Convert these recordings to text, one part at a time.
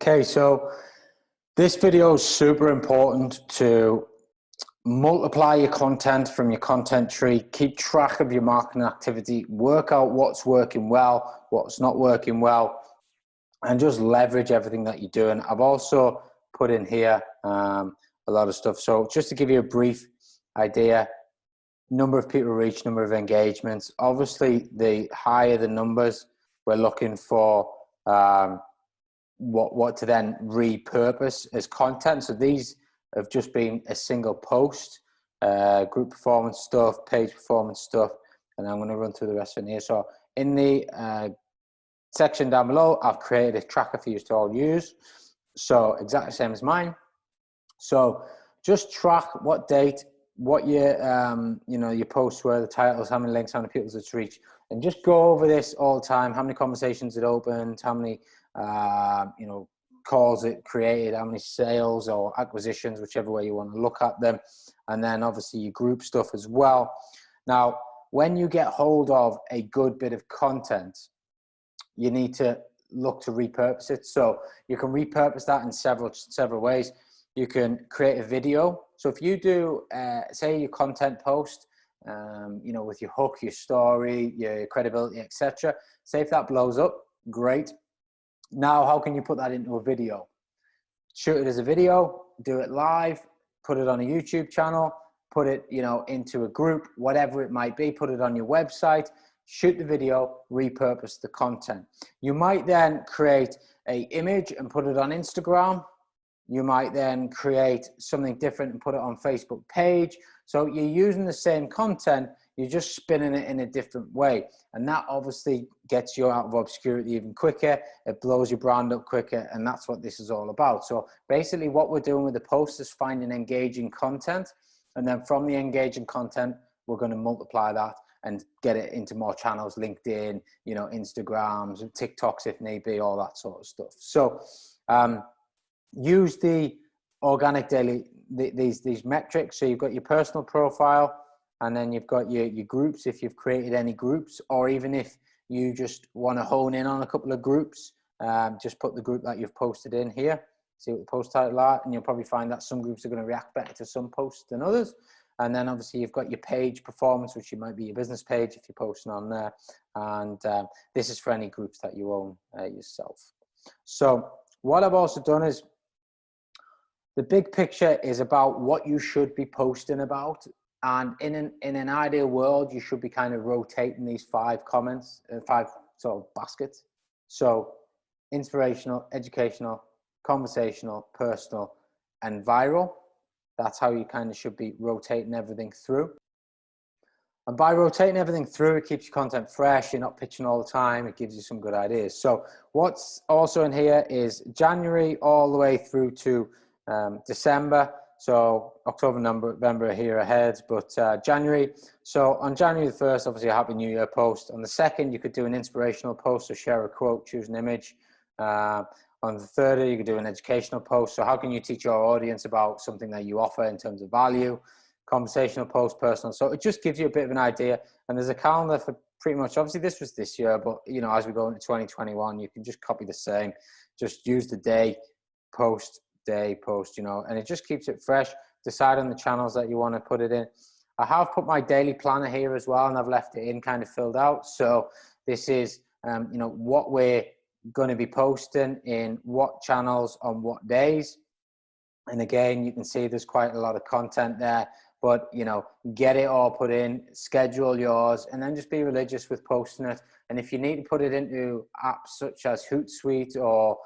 Okay, so this video is super important to multiply your content from your content tree, keep track of your marketing activity, work out what's working well, what's not working well, and just leverage everything that you're doing. I've also put in here a lot of stuff. So just to give you a brief idea, number of people reached, number of engagements. Obviously, the higher the numbers, we're looking for what to then repurpose as content. So these have just been a single post, group performance stuff, page performance stuff, and I'm going to run through the rest of it here. So in the section down below, I've created a tracker for you to all use. So exactly the same as mine. So just track what date, what your your posts were, the titles, how many links, how many people it's reached, and just go over this all the time. How many conversations it opened, how many calls it created, how many sales or acquisitions, whichever way you want to look at them, and then obviously your group stuff as well. Now, when you get hold of a good bit of content, you need to look to repurpose it. So you can repurpose that in several ways. You can create a video. So if you do, say, your content post, with your hook, your story, your credibility, etc. Say if that blows up, great. Now, how can you put that into a video? Shoot it as a video, do it live, put it on a YouTube channel, put it, into a group, whatever it might be, put it on your website, shoot the video, repurpose the content. You might then create an image and put it on Instagram. You might then create something different and put it on Facebook page. So you're using the same content, you're just spinning it in a different way. And that obviously gets you out of obscurity even quicker. It blows your brand up quicker. And that's what this is all about. So basically what we're doing with the post is finding engaging content. And then from the engaging content, we're going to multiply that and get it into more channels, LinkedIn, Instagrams, TikToks if need be, all that sort of stuff. So use the organic daily, these metrics. So you've got your personal profile, and then you've got your groups if you've created any groups, or even if you just want to hone in on a couple of groups, just put the group that you've posted in here, see what the post title are, and you'll probably find that some groups are going to react better to some posts than others. And then obviously you've got your page performance, which might be your business page if you're posting on there. And this is for any groups that you own yourself. So what I've also done is, the big picture is about what you should be posting about. And in an ideal world, you should be kind of rotating these five sort of baskets. So inspirational, educational, conversational, personal, and viral. That's how you kind of should be rotating everything through. And by rotating everything through, it keeps your content fresh. You're not pitching all the time. It gives you some good ideas. So what's also in here is January all the way through to December. So October, November are here ahead, but January. So on January the 1st, obviously a Happy New Year post. On the 2nd, you could do an inspirational post, so share a quote, choose an image. On the 3rd, you could do an educational post. So how can you teach your audience about something that you offer in terms of value? Conversational post, personal. So it just gives you a bit of an idea. And there's a calendar for pretty much, obviously this was this year, but as we go into 2021, you can just copy the same. Just use the day post, and it just keeps it fresh. Decide on the channels that you want to put it in. I have put my daily planner here as well, and I've left it in kind of filled out. So this is, what we're going to be posting in what channels on what days. And again, you can see there's quite a lot of content there, but get it all put in, schedule yours, and then just be religious with posting it. And if you need to put it into apps such as Hootsuite or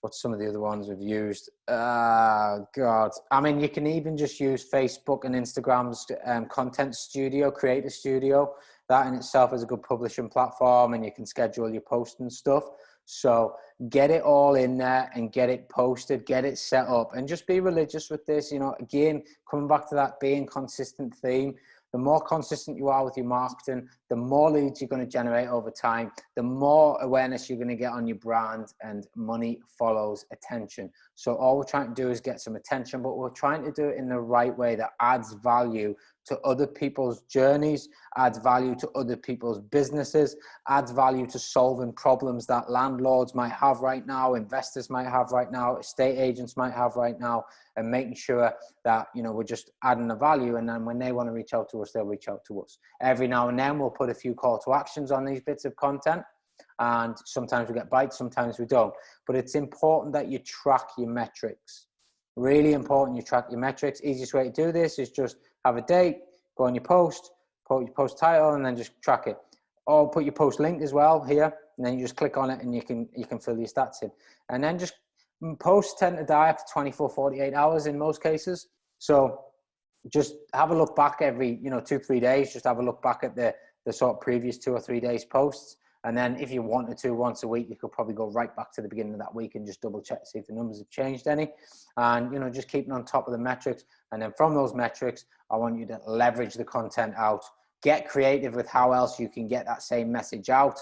what's some of the other ones we've used? God. I mean, you can even just use Facebook and Instagram's content studio, creator studio. That in itself is a good publishing platform, and you can schedule your posts and stuff. So get it all in there and get it posted, get it set up, and just be religious with this. Again, coming back to that being consistent theme. The more consistent you are with your marketing, the more leads you're going to generate over time, the more awareness you're going to get on your brand, and money follows attention. So all we're trying to do is get some attention, but we're trying to do it in the right way that adds value to other people's journeys, adds value to other people's businesses, adds value to solving problems that landlords might have right now, investors might have right now, estate agents might have right now, and making sure that, you know, we're just adding the value. And then when they want to reach out to us, they'll reach out to us. Every now and then we'll put a few call to actions on these bits of content. And sometimes we get bites, sometimes we don't. But it's important that you track your metrics. Really important you track your metrics. Easiest way to do this is just have a date, go on your post, put your post title, and then just track it. Or put your post link as well here, and then you just click on it and you can fill your stats in. And then just posts tend to die after 24, 48 hours in most cases. So just have a look back every, you know, 2-3 days. Just have a look back at the sort of previous 2 or 3 days posts. And then if you wanted to, once a week, you could probably go right back to the beginning of that week and just double check to see if the numbers have changed any. And, you know, just keeping on top of the metrics. And then from those metrics, I want you to leverage the content out. Get creative with how else you can get that same message out,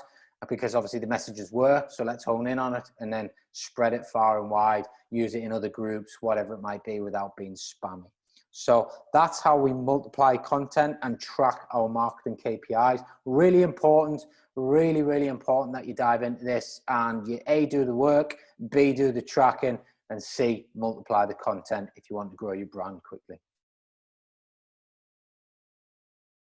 because obviously the messages work. So let's hone in on it and then spread it far and wide. Use it in other groups, whatever it might be, without being spammy. So that's how we multiply content and track our marketing KPIs. Really important, really, really important that you dive into this and you A, do the work, B, do the tracking, and C, multiply the content if you want to grow your brand quickly.